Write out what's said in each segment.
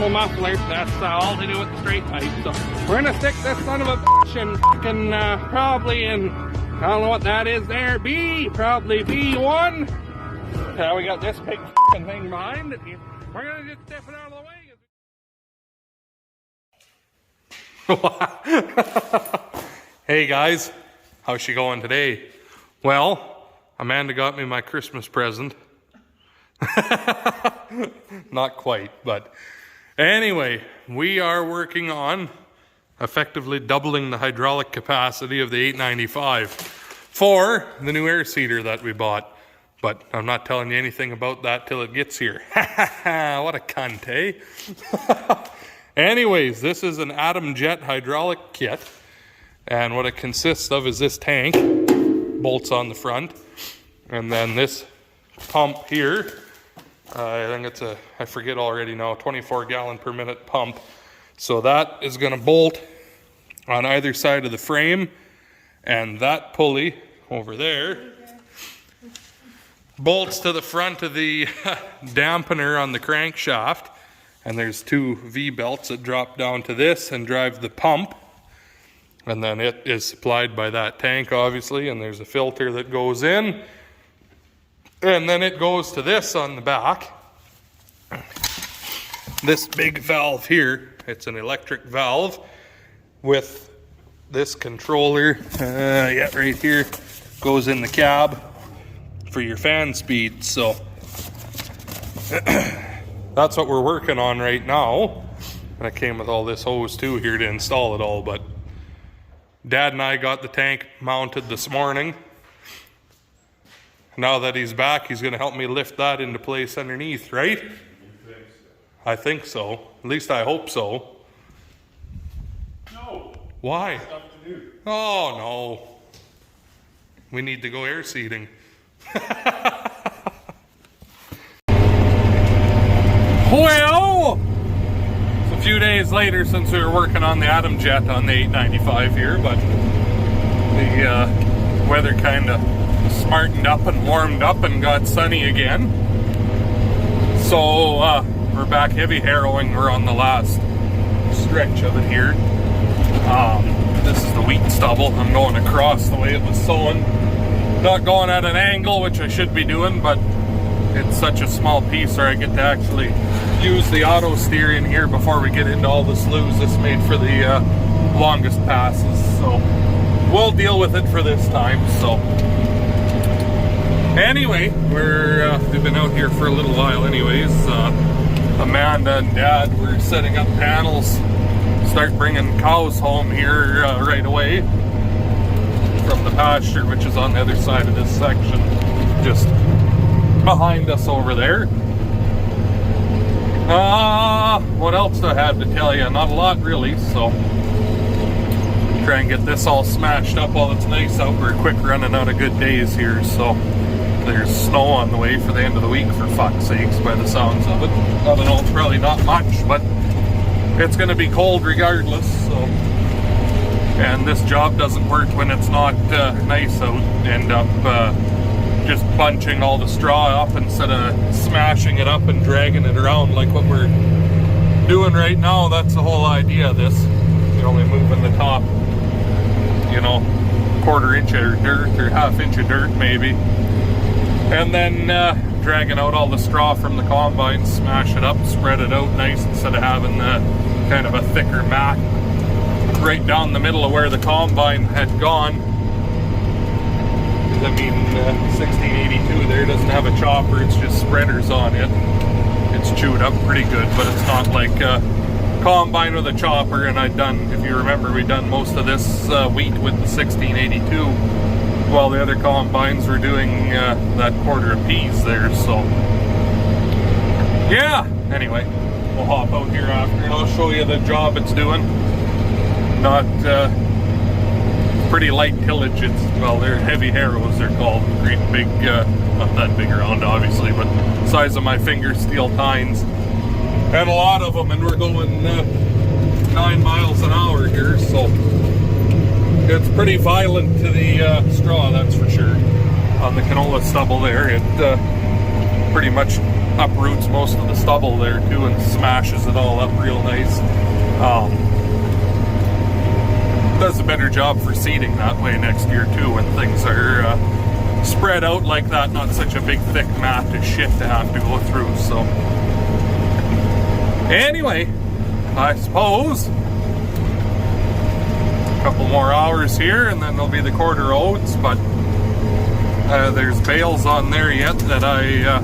thermal muffler. That's all to do with the straight pipe. So we're gonna stick this son of a bitch in fucking probably in, I don't know what that is there, probably B1. We got this big fucking thing behind it. We're gonna just step it out of the way. Hey guys, how's she going today? Well, Amanda got me my Christmas present. Not quite, but anyway, we are working on effectively doubling the hydraulic capacity of the 895 for the new air seeder that we bought. But I'm not telling you anything about that till it gets here. What a cunt, eh? Anyways, this is an Atom Jet hydraulic kit. And what it consists of is this tank, bolts on the front. And then this pump here. I think it's a, I forget already now, 24 gallon per minute pump. So that is going to bolt on either side of the frame. And that pulley over there bolts to the front of the dampener on the crankshaft, and there's two V-belts that drop down to this and drive the pump, and then it is supplied by that tank obviously, and there's a filter that goes in, and then it goes to this on the back. This big valve here, it's an electric valve with this controller, right here, goes in the cab for your fan speed. So that's what we're working on right now. And it came with all this hose too here to install it all, but Dad and I got the tank mounted this morning. Now that he's back, he's going to help me lift that into place underneath, right? You think so? I think so. At least I hope so. No. Why? Stuff to do. Oh no. We need to go air seeding. Well, it's a few days later since we were working on the Atom Jet on the 895 here, but the weather kind of smartened up and warmed up and got sunny again. So we're back heavy harrowing. We're on the last stretch of it here. This is the wheat stubble. I'm going across the way it was sown. Not going at an angle, which I should be doing, but it's such a small piece where I get to actually use the auto steer in here before we get into all the sloughs. This made for the longest passes, so we'll deal with it for this time. So anyway, we've been out here for a little while anyways. Amanda and Dad were setting up panels, start bringing cows home here right away from the pasture, which is on the other side of this section, just behind us over there. What else do I have to tell you? Not a lot really, so try and get this all smashed up while it's nice out. We're quick running out of good days here, so there's snow on the way for the end of the week, for fuck's sakes, by the sounds of it. I don't know, it's probably not much, but it's going to be cold regardless, so. And this job doesn't work when it's not nice out. End up just bunching all the straw up instead of smashing it up and dragging it around like what we're doing right now. That's the whole idea of this. You're only moving the top, quarter inch of dirt or half inch of dirt maybe. And then dragging out all the straw from the combine, smash it up, spread it out nice instead of having kind of a thicker mat right down the middle of where the combine had gone. I mean, 1682 there doesn't have a chopper, it's just spreaders on it. It's chewed up pretty good, but it's not like a combine with a chopper. And if you remember, we'd done most of this wheat with the 1682 while the other combines were doing that quarter apiece there, so yeah. Anyway, we'll hop out here after and I'll show you the job it's doing. Not pretty light tillage. They're heavy harrows, they're called. Great big, not that big around obviously, but size of my finger steel tines. And a lot of them, and we're going 9 miles an hour here, so it's pretty violent to the straw, that's for sure. On the canola stubble there, it pretty much uproots most of the stubble there too and smashes it all up real nice. Does a better job for seeding that way next year too when things are spread out like that, not such a big thick mat of shit to have to go through. So anyway, I suppose a couple more hours here and then there'll be the quarter oats, but there's bales on there yet that I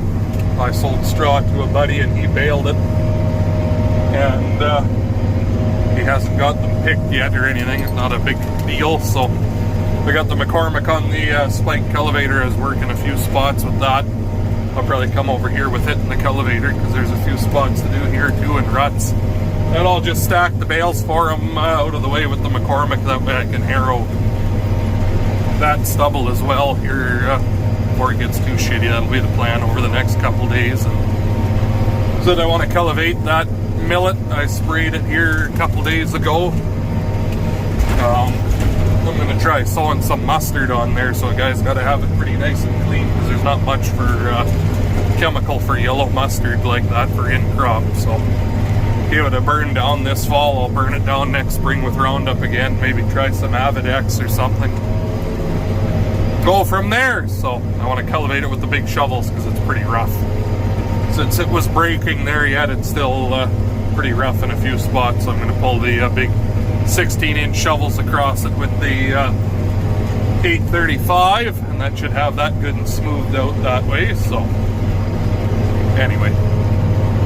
sold straw to a buddy and he baled it, and he hasn't got them picked yet or anything. It's not a big deal. So we got the McCormick on the spike cultivator. I was working a few spots with that. I'll probably come over here with it in the cultivator because there's a few spots to do here too in ruts. And I'll just stack the bales for them out of the way with the McCormick, that way I can harrow that stubble as well here before it gets too shitty. That'll be the plan over the next couple days. And so I want to cultivate that millet. I sprayed it here a couple days ago. I'm going to try sowing some mustard on there, so guys got to have it pretty nice and clean because there's not much for chemical for yellow mustard like that for in crop. So give it a burn down this fall. I'll burn it down next spring with Roundup again, maybe try some Avidex or something. Go from there. So I want to cultivate it with the big shovels because it's pretty rough. Since it was breaking there yet, it's still pretty rough in a few spots. So I'm going to pull the big 16-inch shovels across it with the 835, and that should have that good and smoothed out that way. So anyway,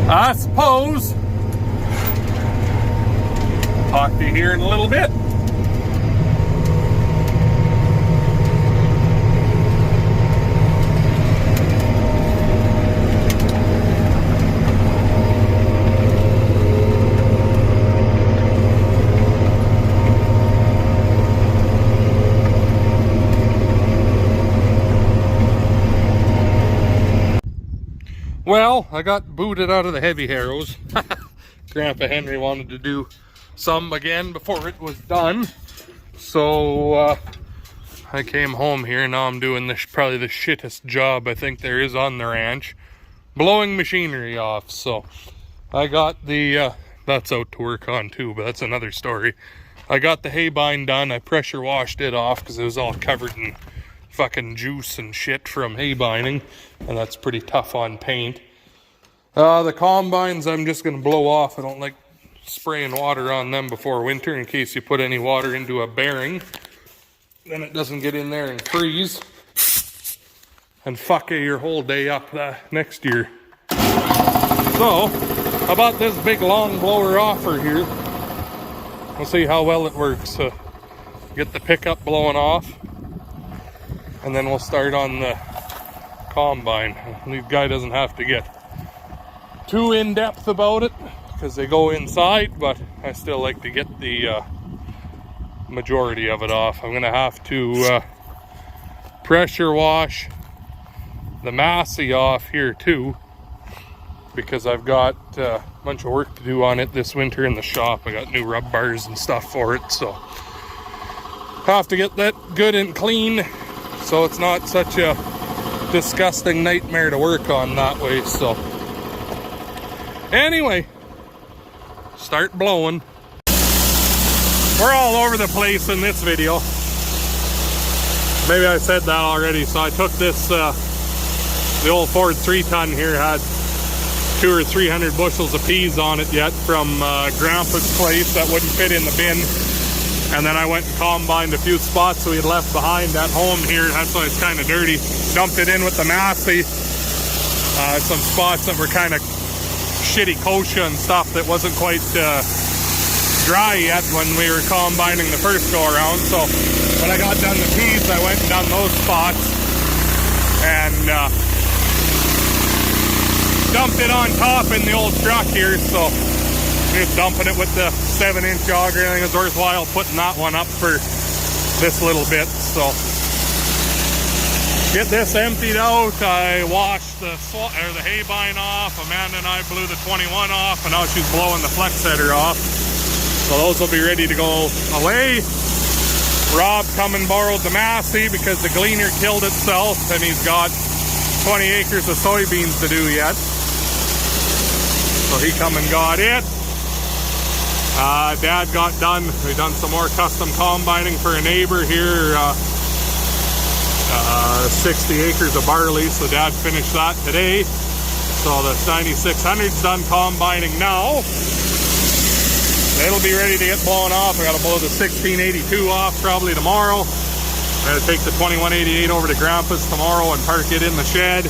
I suppose talk to you here in a little bit. Well, I got booted out of the heavy harrows. Grandpa Henry wanted to do some again before it was done. So I came home here. Now I'm doing this, probably the shittest job I think there is on the ranch. Blowing machinery off. So I got the, that's out to work on too, but that's another story. I got the hay bind done. I pressure washed it off because it was all covered in fucking juice and shit from hay binding, and that's pretty tough on paint. The combines I'm just going to blow off. I don't like spraying water on them before winter in case you put any water into a bearing. Then it doesn't get in there and freeze and fuck your whole day up next year. So, I bought this big long blower offer here. We'll see how well it works. Get the pickup blowing off, and then we'll start on the combine. The guy doesn't have to get too in-depth about it because they go inside, but I still like to get the majority of it off. I'm going to have to pressure wash the Massey off here too because I've got a bunch of work to do on it this winter in the shop. I got new rub bars and stuff for it, so have to get that good and clean so it's not such a disgusting nightmare to work on that way. So anyway, start blowing. We're all over the place in this video. Maybe I said that already. So I took this, the old Ford 3-ton here had 200 or 300 bushels of peas on it yet from Grandpa's place that wouldn't fit in the bin. And then I went and combined a few spots we had left behind at home here. That's why it's kind of dirty. Dumped it in with the Massey. Some spots that were kind of shitty kochia and stuff that wasn't quite dry yet when we were combining the first go around. So when I got done the peas, I went and done those spots and dumped it on top in the old truck here. So just dumping it with the 7-inch auger. I think it's worthwhile putting that one up for this little bit. So get this emptied out. I washed the hay bine off. Amanda and I blew the 21 off, and now she's blowing the flex header off. So those will be ready to go away. Rob come and borrowed the Massey because the gleaner killed itself, and he's got 20 acres of soybeans to do yet. So he come and got it. Dad got done. We done some more custom combining for a neighbor here. 60 acres of barley, so Dad finished that today. So the 9600's done combining now. It'll be ready to get blown off. I gotta blow the 1682 off probably tomorrow. I'm gonna take the 2188 over to Grandpa's tomorrow and park it in the shed.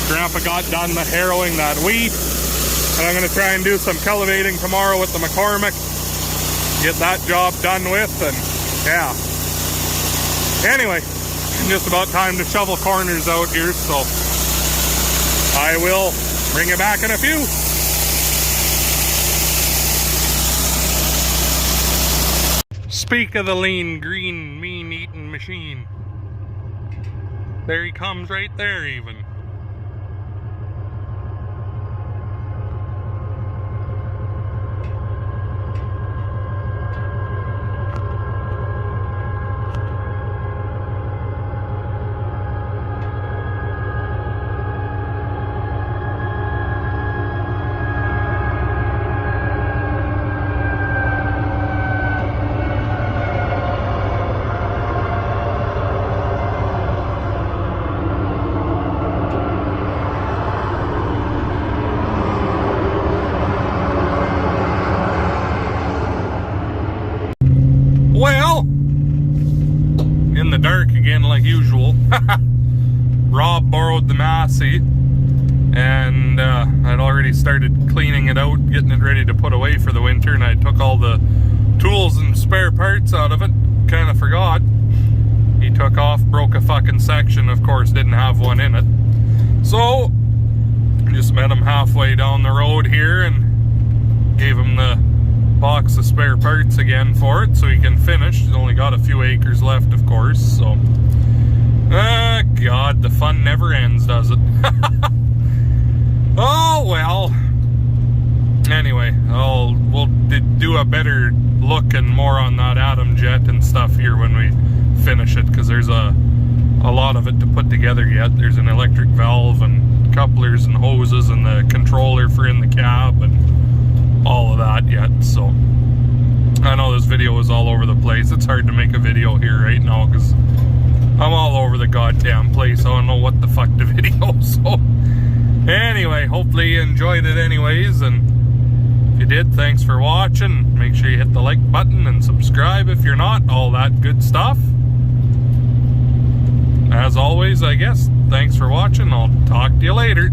Grandpa got done the harrowing that wheat. And I'm gonna try and do some cultivating tomorrow with the McCormick. Get that job done with, and yeah. Anyway, just about time to shovel corners out here, so I will bring you back in a few. Speak of the lean, green, mean-eating machine. There he comes right there even. Well, in the dark again like usual. Rob borrowed the Massey, and I'd already started cleaning it out, getting it ready to put away for the winter, and I took all the tools and spare parts out of it. Kind of forgot. He took off, broke a fucking section, of course, didn't have one in it. So, just met him halfway down the road here and gave him the box of spare parts again for it so he can finish. He's only got a few acres left, of course, so God, the fun never ends, does it? Oh well. Anyway, we'll do a better look and more on that atom jet and stuff here when we finish it, because there's a lot of it to put together yet. There's an electric valve and couplers and hoses and the controller for in the cab and all of that yet. So I know this video is all over the place. It's hard to make a video here right now because I'm all over the goddamn place. I don't know what the fuck to video. So anyway, hopefully you enjoyed it anyways, and if you did, thanks for watching. Make sure you hit the like button and subscribe if you're not, all that good stuff. As always, I guess, thanks for watching. I'll talk to you later.